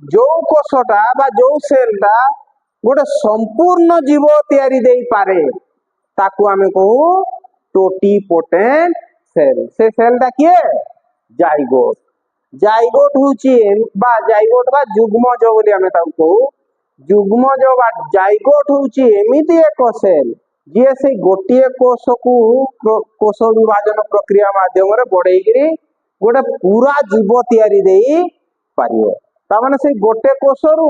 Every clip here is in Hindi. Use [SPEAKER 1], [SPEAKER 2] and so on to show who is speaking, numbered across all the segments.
[SPEAKER 1] जो कोषटा बा जो सेलटा गोटे संपूर्ण जीव तैयारी दे पारे ताकू आमे कहू टोटीपोटेंट सेल। से सेलटा किए जाइगोट। जाइगोट होची बा जाइगोट बा जुग्मज बोली आमे ताकू कहू। जुग्मज बा जाइगोट होची एमिति एक सेल जे से गोटिए कोष को कोष विभाजन प्रक्रिया माध्यम रे बढ़ेइगिरी गोटे पूरा जीव तैयारी देई पारियो। ता माने से गोटे कोषरु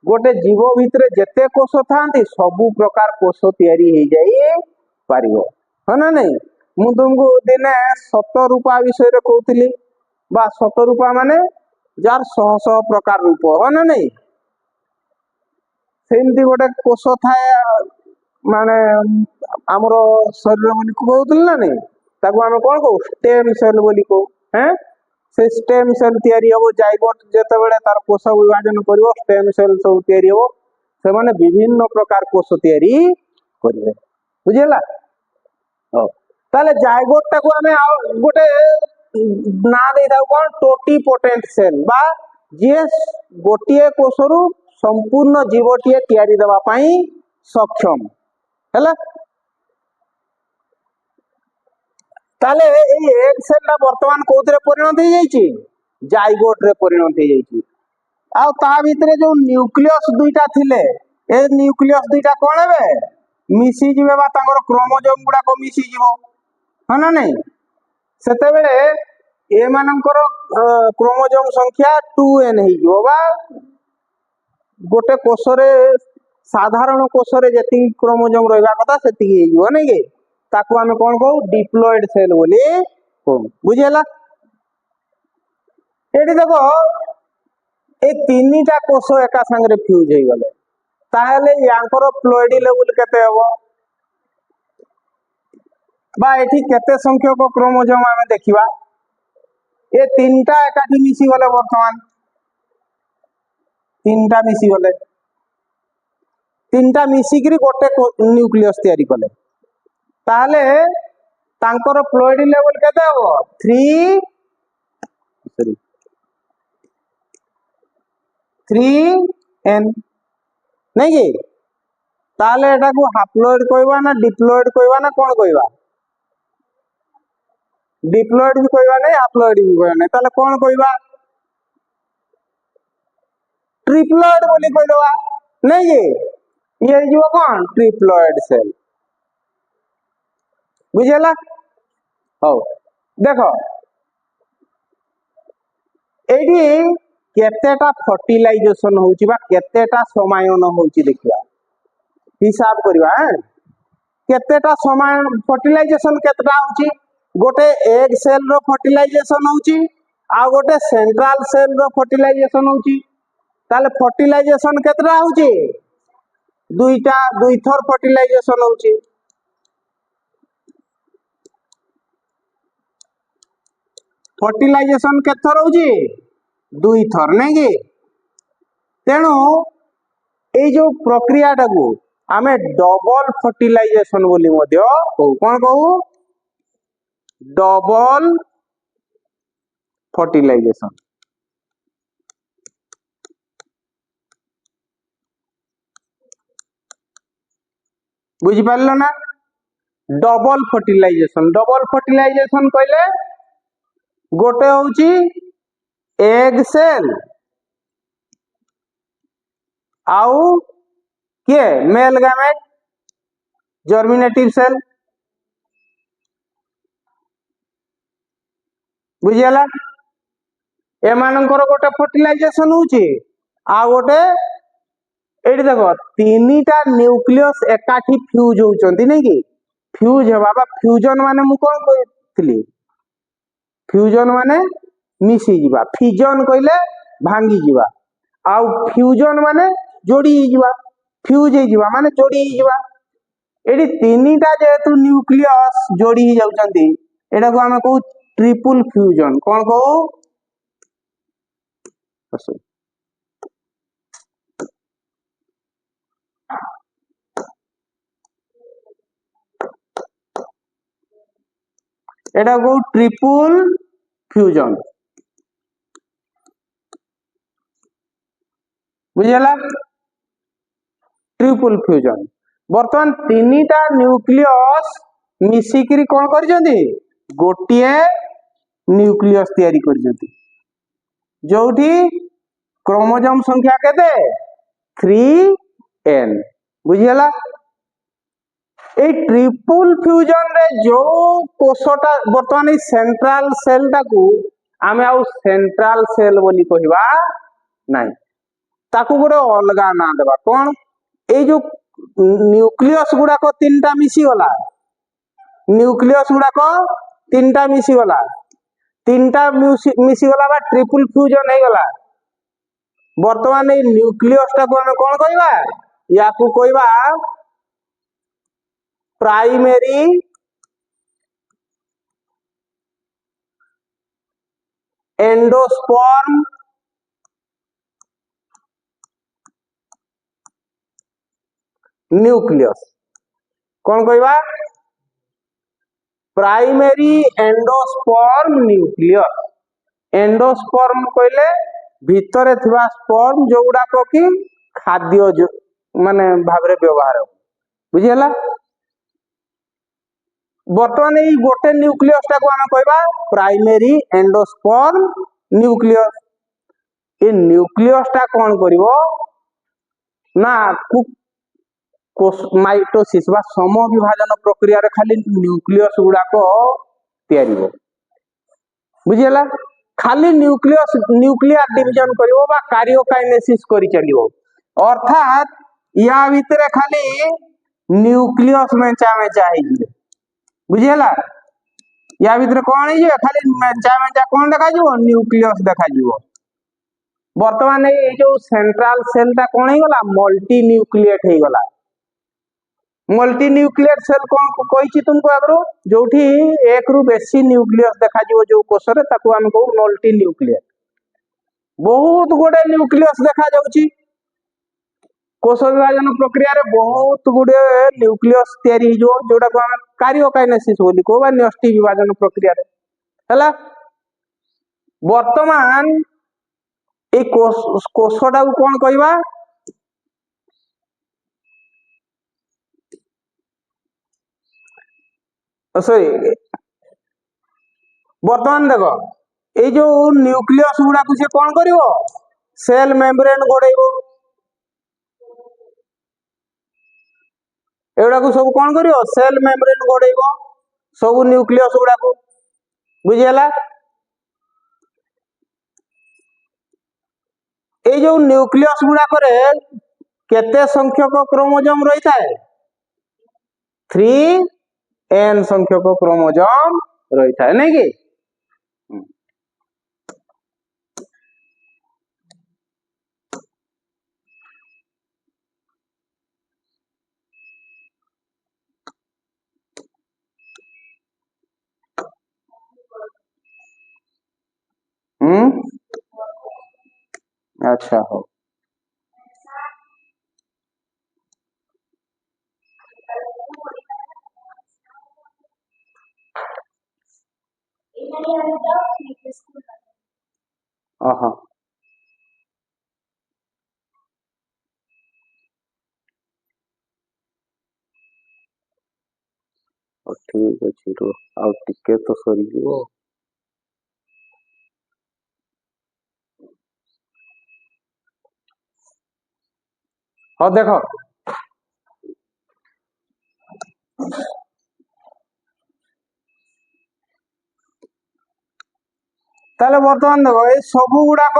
[SPEAKER 1] गोटे जीव भितरे जेते कोष थांती सबु प्रकार कोष तैयारी हो जाई पारियो। है ना नहीं? मु तुमको दिने शतरूपा विषय रे कहउतली बा शतरूपा माने जार शह शह प्रकार रूप। है ना नहीं? सेमती गोटे कोष थाए माने हमरो शरीर बोली कहउतली ना नहीं? ताको आमे कोन कहू स्टेम सेल बोली कहू। हैं से स्टेम सेल तैयारी हो जाइगोट जेते बेले तार कोष विभाजन करिवो स्टेम सेल सब तैयारी हो से माने विभिन्न प्रकार कोष तैयारी करिवे। बुझिला? ओ ताले जाइगोट टाको आमे गोटे ना दे दाउ कोन टोटीपोटेंट सेल बा जे गोटिए कोषरु संपूर्ण जीवटिए तैयारी देबा पई सक्षम हैला। ताले ए एग सेल ना वर्तमान कोथरे परिणत हो जाईची जाइगोट रे परिणत हो जाईची। आ ता भितरे जो न्यूक्लियस दुईटा थिले ए न्यूक्लियस दुईटा कोन हेबे मिसी जिवे बा तांगर क्रोमोसोम गुडा को मिसी जिवो। है ना नहीं? सेते बेले ए मानकर क्रोमोसोम संख्या 2n हे जिवो बा गोटे कोषरे साधारण कोषरे जेति क्रोमोसोम रहबा कथा सेति हे जिवो नै गे। ताकू आमे कोन कहू डिप्लॉयड सेल बोली कहू। बुझिला? एडी देखो ए तीनटा कोष एका संगे फ्यूज हे गले ताहले यांकर प्लॉयडी लेवल केते हबो बा एठी केते संख्यक क्रोमोसोम आमे देखिबा। ए तीनटा एकाठी मिसी गले वर्तमान तीनटा मिसी गले तीनटा मिसिकरी गोटे न्यूक्लियस तैयारी कले ताहले तांकर प्लॉयडी लेवल केते हबो 3n नहीं कि ताले एटा को हाप्लॉयड कहबा ना डिप्लॉयड कहबा ना कोन कहबा? डिप्लॉयड भी कहबा नहीं हाप्लॉयड भी कहबा नहीं ताले कोन कहबा? ट्रिप्लॉयड बोली कहबा नहीं कि ये जो कोन ट्रिप्लॉयड सेल। बुझला? हो देखो एडी केतेटा फर्टिलाइजेशन होउची बा केतेटा समायन होउची देखिबा हिसाब करबा। केतेटा समायन फर्टिलाइजेशन केतेटा होउची गोटे एग सेल रो फर्टिलाइजेशन होउची आ गोटे सेंट्रल सेल रो फर्टिलाइजेशन होउची। ताले फर्टिलाइजेशन केतेटा होउची दुईटा दुई थर फर्टिलाइजेशन होउची। फर्टिलाइजेशन केते थर होउची दुई थर नहीं कि तेणु ए जो प्रक्रिया टाको आमे डबल फर्टिलाइजेशन बोली मध्य कहू। कोन कहू? Double fertilization. बुझी पारलो ना? डबल फर्टिलाइजेशन कहले गोटे होउची एग सेल आउ के मेल गामेट जर्मिनेटिव सेल। बुझिला? ए मानकर गोटे फर्टिलाइजेशन होउची आ गोटे एडी देखो तीनटा न्यूक्लियस एकाठी फ्यूज होउचंती नै कि फ्यूज हेबा बा फ्यूजन माने मु कोन कहथिली फ्यूजन माने मिसी जिबा फिजन कहले भांगी जिबा आउ फ्यूजन माने जोड़ी जिबा फ्यूज हे जिबा माने जोड़ी जिबा। एडी तीनटा जेतु न्यूक्लियस जोड़ी ही जाउचंती एडा को हमें कहू ट्रिपल फ्यूजन। कोन कहू? एडा को ट्रिपल फ्यूजन। बुझेला ट्रिपल फ्यूजन बर्तमान तीनटा न्यूक्लियस मिसिकी कौन कर गोटे न्यूक्लियस तैयारी कर जोठी क्रोमोजोम संख्या केते 3n बुझीगला ए ट्रिपल फ्यूजन रे जो कोषटा बर्तमान सेंट्रल सेल टाकू आमे आउ सेंट्रल सेल बोली कहिबा नाही ताकू गोटे अलगा ना देबा कोन ए जो न्यूक्लियस गुडाक तीनटा मिसी गला न्यूक्लियस गुडाक तीनटा मिसी गला तीनटा मिसी गला बा ट्रिपल फ्यूजन हे गला वर्तमान ए न्यूक्लियस टाकू आमे कोन कहिबा याकू कहिबा प्राइमरी एंडोस्पर्म न्यूक्लियस कौन कहवा प्राइमरी एंडोस्पर्म न्यूक्लियस एंडोस्पर्म कहले भितरे थिबा स्पर्म जो गुडाक कि खाद्य जो माने भाबरे व्यवहार बुझिला बर्तमान ये गोटे न्यूक्लियस टाको आमे कहबा प्राइमरी एंडोस्पर्म न्यूक्लियस ये न्यूक्लियस टा कौन करिवो ना माइटोसिस बा सम विभाजन प्रक्रिया रे खाली न्यूक्लियस गुडाक तयारिबो बुझिला खाली न्यूक्लियस न्यूक्लियर डिवीजन करिवो बा कार्योकाइनेसिस करि चलिवो अर्थात या भीतर खाली न्यूक्लियस में चाहे बुझिला या भीतर कौन है खाली मेचा कौन देखा न्यूक्लियस देखा वर्तमान ये जो सेंट्रल सेल टा कौन हो गला मल्टी न्यूक्लिएट हो गला मल्टी न्यूक्लिएट सेल कौन कही तुमको आगरो जोठी एक रु बेसी न्यूक्लियस देखा जो कोष रे ताकू हम कहू मल्टी न्यूक्लिएट बहुत गुडे न्यूक्लियस देखा जाउची कोष विभाजन प्रक्रिया रे बहुत गुडे न्यूक्लियस तयारी जो जोटा को हम कार्योकाइनेसिस बोली को बा न्यष्टि विभाजन प्रक्रिया रे हला वर्तमान ए कोषटा को कौन कहबा सॉरी वर्तमान देखो ए जो न्यूक्लियस गुडा को से कौन करिवो सेल मेम्ब्रेन गोड़ेइबो एगुड़ा को सब कौन करियो सेल मेम्ब्रेन गोड़ेइबो सब न्यूक्लियस गुडा को बुझिला ए जो न्यूक्लियस गुडा करे केते संख्यक क्रोमोजोम रही थाए 3n संख्यक क्रोमोजोम रही थाए नहीं कि अच्छा हो ठीक अच्छे रो आउ टिके तो सरी जीवो हाँ देखो ताले वर्तमान देखो ये सब गुडाक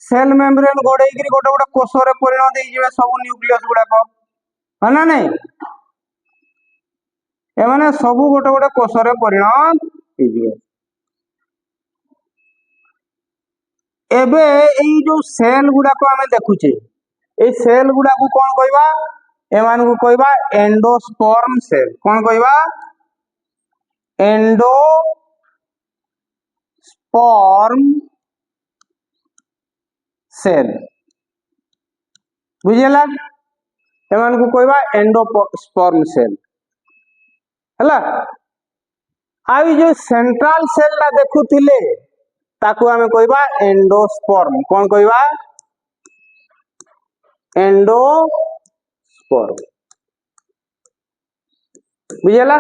[SPEAKER 1] सेल मेम्ब्रेन गोड़े गोटे गोटे कोष रे परिणत हो सब न्यूक्लियस गुडाक है ना नहीं ए माने सब गोटे गोटे कोष रे परिणत हो एबे एई जो सेल गुडाक आमे देखुचे ए सेल गुडा को कौन कहबा एमान को कहबा एंडोस्पर्म सेल कौन कहबा एंडोस्पर्म सेल बुझिला एमान को कहबा एंडोस्पर्म सेल हला आई जो सेंट्रल सेल ला देखुथिले ताकू आमे कहबा एंडोस्पर्म कौन कहबा एंडोस्पर्म बुझेला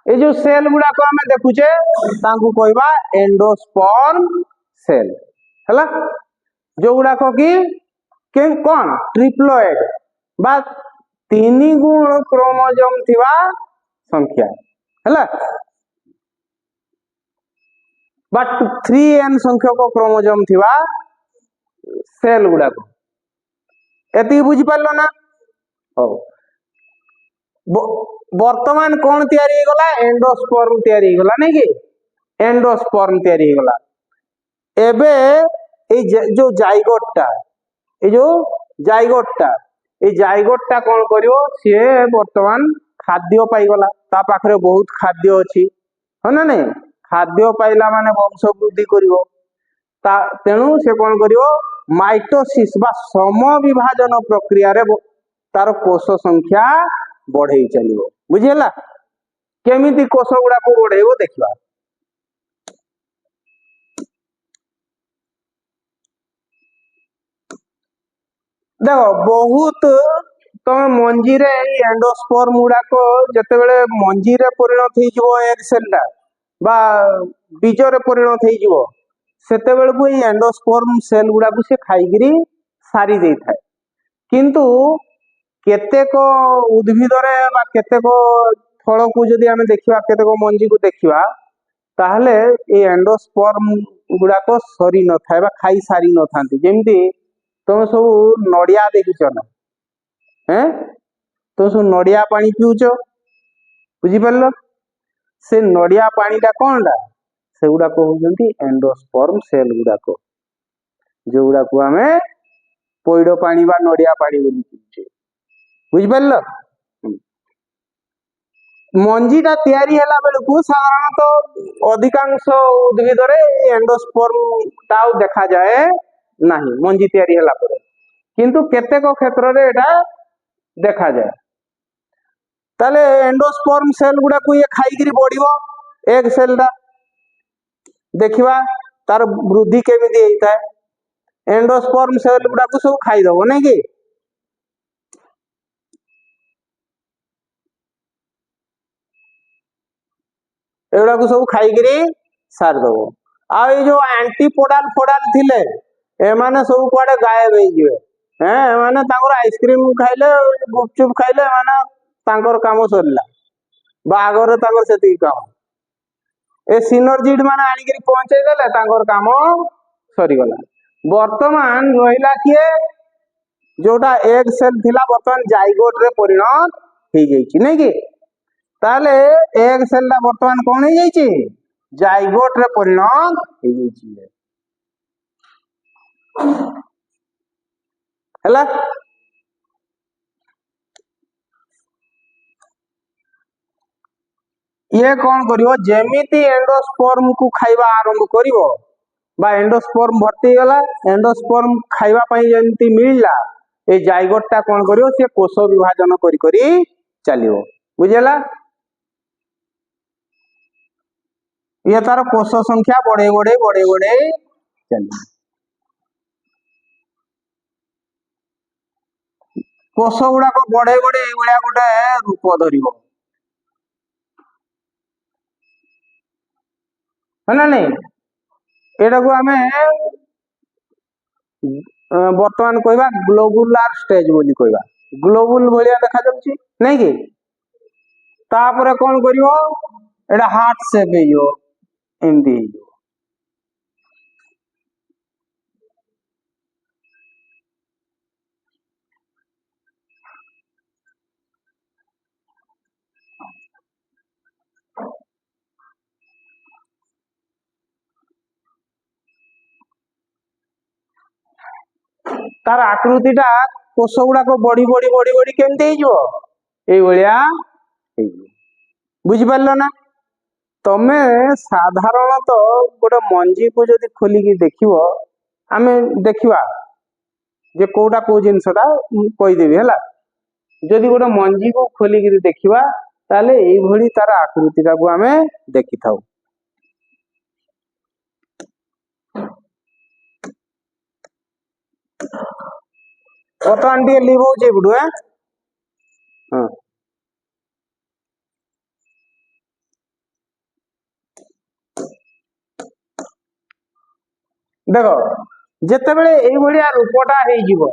[SPEAKER 1] ये जो सेल गुड़ा को आमे देखुचे तांकु कहबा एंडोस्पर्म सेल हैला जो गुड़ा को कि कौन ट्रिप्लोइड बा 3 गुण क्रोमोसोम थिबा संख्या हैला बट 3n संख्यक क्रोमोसोम थिबा सेल गुड़ा को एति बुझी पारलो ना हो वर्तमान कौन तैयारी गला एंडोस्पर्म तैयारी गला नहीं कि एंडोस्पर्म तैयारी गला एबे जो जाइगोटटा ए जाइगोटटा कौन करियो से वर्तमान खाद्य पाई गला ता पाखरे बहुत खाद्य अछि हो ना नहीं खाद्य पाइला माने वंश वृद्धि करियो ता तेनु से कौन करियो माइटोसिस बा सम विभाजन प्रक्रिया रे तार कोष संख्या बढ़े चलियो बुझेला केमिति कोष गुड़ा को बढ़ेबो देखिबा देखो बहुत तमे मंजी रे एंडोस्पर्म गुड़ा को जते बेले मंजी रे परिणत हे जिवो एग सेलटा बा बीज रे परिणत हे जिवो सेते बेले को एंडोस्पर्म सेल गुड़ा को से खाइगिरी सारी देई थाए किंतु केतेक उद्भिद रे बा केतेक फल को जदि आमे देखिबा केतेक मंजी को देखिबा ताहले ए एंडोस्पर्म गुड़ा को सरी न थाए बा खाई सारी न थांती जेमति तुम सब नड़िया देखिच ना हैं तुम सब नड़िया पानी पिउच बुझी पारलो से नड़िया पानीटा कोनडा से गुड़ा को होजंती एंडोस्पर्म सेल गुड़ा को जो गुड़ा को आमे पइडो पानी बा नड़िया पानी बोली पिउचे बुझी पारलो मंजीटा तैयारी हैला बेलकु साधारणतः अधिकांश उद्भिद रे एंडोस्पर्म टाउ देखा जाए नहीं मंजी तैयारी हैला परे किंतु केतेक क्षेत्र रे एटा देखा जाए ताले एंडोस्पर्म सेल गुड़ा को ये खाइगिरी बढ़िबो एग सेलटा देखिबा तार वृद्धि केमिति हेइताय एंडोस्पर्म सेल गुड़ा को सब खाई दबो नै कि एगुड़ा को सब खाइगिरी सार दबो आ ये जो एंटीपोडाल फोडाल थिले एमाने सब कुआडे गायब हो जिवे हैं एमाने तांकर आइसक्रीम खाइले गुपचुप खाइले माने तांकर काम सरला बागर तांकर सेति काम ए सिनर्जिड माने आनिगिरी पहुंचे देले तांकर काम सरी गला वर्तमान रहिला किए जोटा एग सेल थिला वर्तमान जाइगोट रे परिणत हे जाईची नै कि ताले एग सेल ला वर्तमान कौन हो जाइए जाइगोट रे परिणत हो जाइए हैला ये कौन करियो जेमिति एंडोस्पर्म को खाइबा आरंभ करिवो बा एंडोस्पर्म भर्ती गला एंडोस्पर्म खाइबा पई जेमिति मिलला ए जाइगोटटा कौन करियो से कोष विभाजन करी करी चलियो बुझेला ये तार कोष संख्या बढ़े बढ़े बढ़े बढ़े चलिए कोष गुड़ा को बढ़े बढ़े ये गोटे रूप धरिबो है ना नहीं एटा को आमे वर्तमान कहबा ग्लोबुलार स्टेज बोली कहबा ग्लोबुल भलिया देखा जाउची नहीं कि तापर कौन करियो एटा हार्ट शेप हेयो एमदी तार आकृतिटा कोष गुड़ा को बढ़ी बढ़ी बढ़ी बढ़ी केमती हेइजो एई भलिया बुझी पारलो ना तमे साधारणतः गोटे मंजी को जदि खोलिकी देखिबो आमे देखिबा जे कोटा को जिनसटा कहि देबी हैला जदि गोटे मंजी को खोलिकी देखिबा ताले एई भली तार आकृतिटा को आमे देखि थाउ बर्तमान टे लिभौचे एपटू हाँ देख जितेबले ये रूपटा हो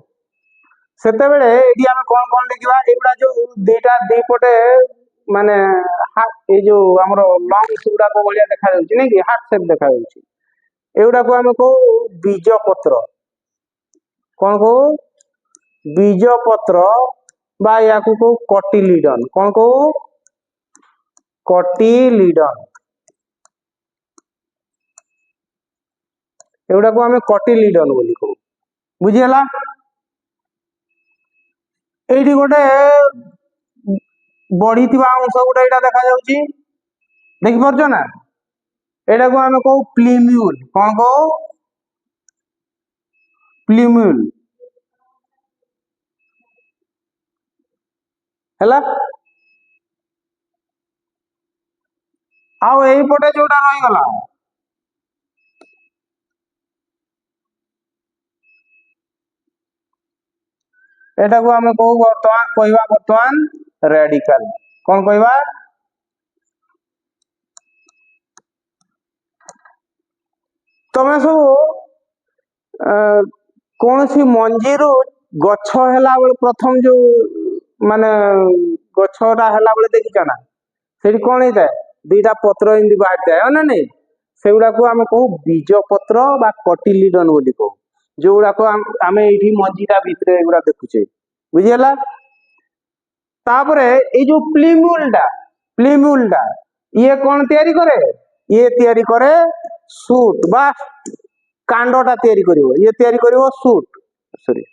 [SPEAKER 1] सेतेबेले एटी आमे कौन कौन लिखा एगुड़ा जो दीटा दीपटे माने ये जो आमर लंग्स गुड़ाक भाया देखा नहीं कि हार्ट सेप देखा एगुड़ा को आमे कहू बीज पत्र कौन कहू बीज पत्र बा या कहू कटिलिडन कौन कहू कटिलिडन एगुड़ा को आमे कटिलिडन बोली कहू बुझीगला एटी गोटे बढ़ी अंश गोटे यहाँ देखा देखिपार ना एटा को आमे कहू प्लीम्यूल कौन कहू प्लीम्यूल हैला आउ एई पटे जोटा रही गला एटा को आमे कहू बर्तमान रेडिकल कौन कहवा तमे सब कौन सी मंजी रु गछ हैला बेले प्रथम जो माने गछटा हैला बेले देखिछ ना सेठी कौन होता है दीटा पत्र एमती बाहर जाए ना नहीं से गुड़ा को आमे कहू बीज पत्र बा कटिलिडन बोली कहू जो गुड़ाक आमे एठी मंजीटा भितरे एगुड़ा देखुचे बुझीगला तापरे ये जो प्लीम्यूलटा ये कौन तैयारी करे ये तैयारी करे सूट बा कांडटा तैयारी करिवो ये तैयारी करिवो सूट सॉरी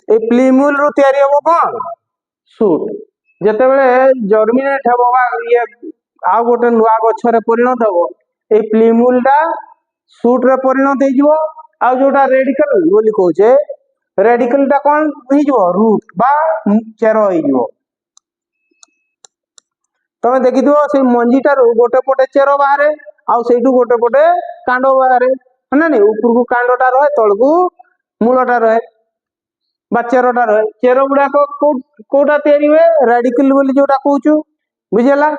[SPEAKER 1] ए प्लीम्यूल रु तैयारी हबो कौन सूट जेतेबेले जर्मिनेट हबो बा ये आ गोटे नुआ गछरे परिणत हबो ए प्लीम्यूलटा सूट रे परिणत हेजिवो आ जोटा रेडिकल बोली कहूचे रेडिकलटा कौन हेजिवो रूट बा चेरो हेजिवो तमे देखिथिबो से मंजीटारू गोटे पटे चेरो बाहरे आउ सेठू गोटे पटे कांड बाहरे है ना ऊपर को कांडटा रहे तळकू मूलटा रहे बा चेरोटा रहे चेरो गुड़ाक कोटा तैयारी हुए रेडिकल बोली जोटा कहूचु बुझेला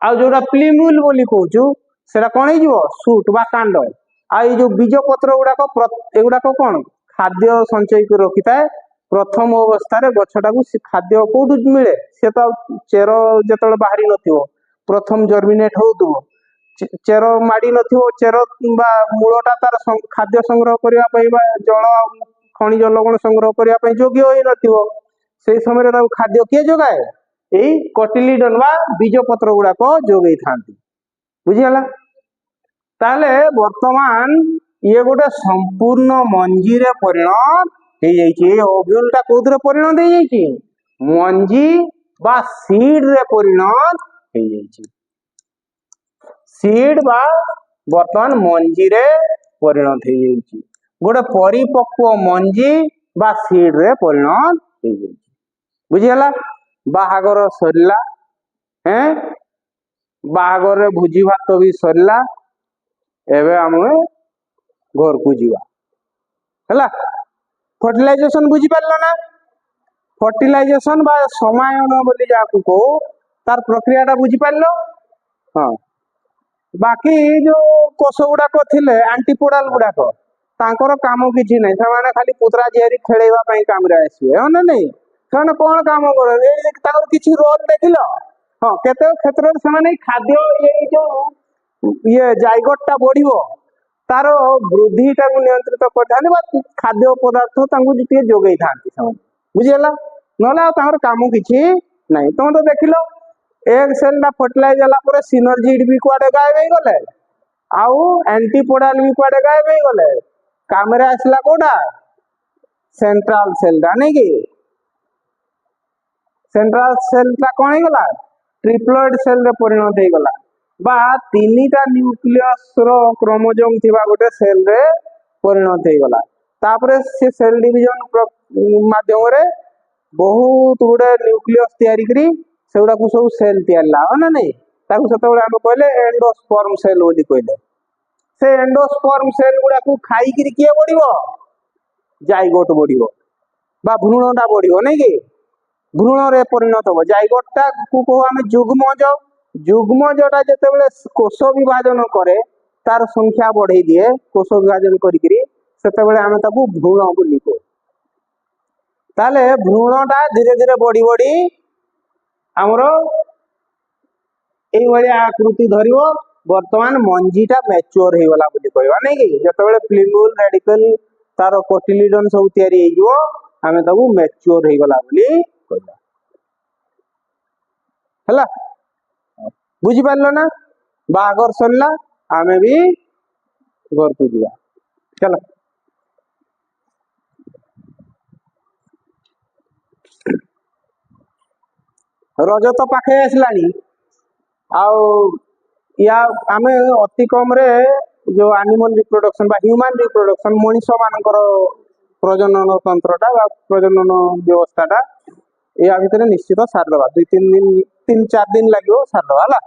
[SPEAKER 1] आ जोटा प्लीम्यूल बोली कहूचु सेटा कौन हेजिवो सूट बा कांड आ ये जो बीज पत्र गुड़ाक एगुड़ाक कौन खाद्य संचय कर रखी थाए प्रथम अवस्था गछटा को खाद्य कौटू मिले से तो चेर जो बाहरी नथिवो प्रथम जर्मिनेट होउतबो चेर माड़ी नथिवो चेर बा मूलटा तार खाद्य संग्रह करबा पई बा जल खनिज लवण संग्रह करने योग्य हो नथिवो से समय खाद्य किए जोगाए यही कटिलिडन बा बीज पत्र गुड़ाक जोगई थांती बुझीगला ताले वर्तमान ये गोटे संपूर्ण मंजी रे परिणत हो जाइए ओव्यूलटा कोथरे परिणत हो जाइए मंजी बा सीड रे परिणत हो जाइए सीड बा वर्तमान मंजी रे परिणत हो जाइए गोटे परिपक्व मंजी बा सीड रे परिणत हो जाइए बुझीगला बाहागर सरला हैं बाहागर रे भोजी भात भी सरला एबे आमे घर को जीवा हैला फर्टिलाइजेशन बुझी पारलो ना फर्टिलाइजेशन बा समायन बोली जाकू को तार प्रक्रियाटा बुझी पारलो हाँ बाकी जो कोष गुड़ाक थिले एंटीपोडल गुड़ाक तांकर काम किछि नै ସେମାନେ खाली पुत्रा झियारी खेळेबा पई काम रे आसीबे हो ना नहीं ସେମାନେ कोन काम करे ए तांकर किछि रोल देखिलो हां केते क्षेत्र रे ସେମାନେ खाद्य ये जो ये जायगोटटा बढ़िबो तार वृद्धिटा को नियंत्रित करथाने बा खाद्य पदार्थ तांको जिते जोगई थांती ସେମାନେ बुझियला नला तांकर काम किछि नै तुम तो देखिलो एक सेल दा फर्टिलाइज होला पर सिनर्जी भी कुआडे गायब हो गले आउ एंटीपोडल भी कुआडे गायब हो गले कामरे आसला कोडा सेंट्रल सेल दा नै कि सेंट्रल सेल ता कोन हे गला ट्रिप्लॉइड सेल रे परिणत हे गला बा तीनटा न्यूक्लियस रो क्रोमोसोम थिबा गोटे सेल रे परिणत हे गला तापरे से सेल डिवीजन माध्यम रे बहुत गुडे न्यूक्लियस तयारी करी सेगुडा को सब सेल तयारला हो ना नहीं ताकू सेतेबेले आमे कहले एंडोस्पर्म सेल बोली कहले से एंडोस्पर्म सेल गुडा को खाई किरी किए बढ़िबो जाइगोट बढ़िबो बा भ्रूणटा बढ़िबो नै कि भ्रूण रे परिणत हो जाइगोटटा को कहू आमे जुग्मज जुग्मजटा जेतेबेले कोष विभाजन करे तार संख्या बढ़ाई दिए कोष विभाजन करी सेतेबेले आमे ताकू भ्रूण बोली कहू ताले भ्रूणटा धीरे धीरे बढ़ी बढ़ी आमर एई भलिया आकृति धरिवो वर्तमान मंजीटा मैच्योर हो गला बोली कहबा नै कि जेतेबेले प्लिमूल रेडिकल तार कोटिलिडन सब तयारी हो जिवो आमे ताकू मैच्योर हो गला बोली कहबा हला बुझी पारलो ना बागर सरला आमे भी घर को जीवा चलो रज तो पाखे आसलानी आउ या आमे अति कम रे जो एनिमल रिप्रोडक्शन बा ह्यूमन रिप्रोडक्शन मनीष मानकर प्रजनन तंत्रटा बा प्रजनन व्यवस्थाटा या भितर निश्चित सार दबा 2-3 दिन 3-4 दिन लगे सार दबा हला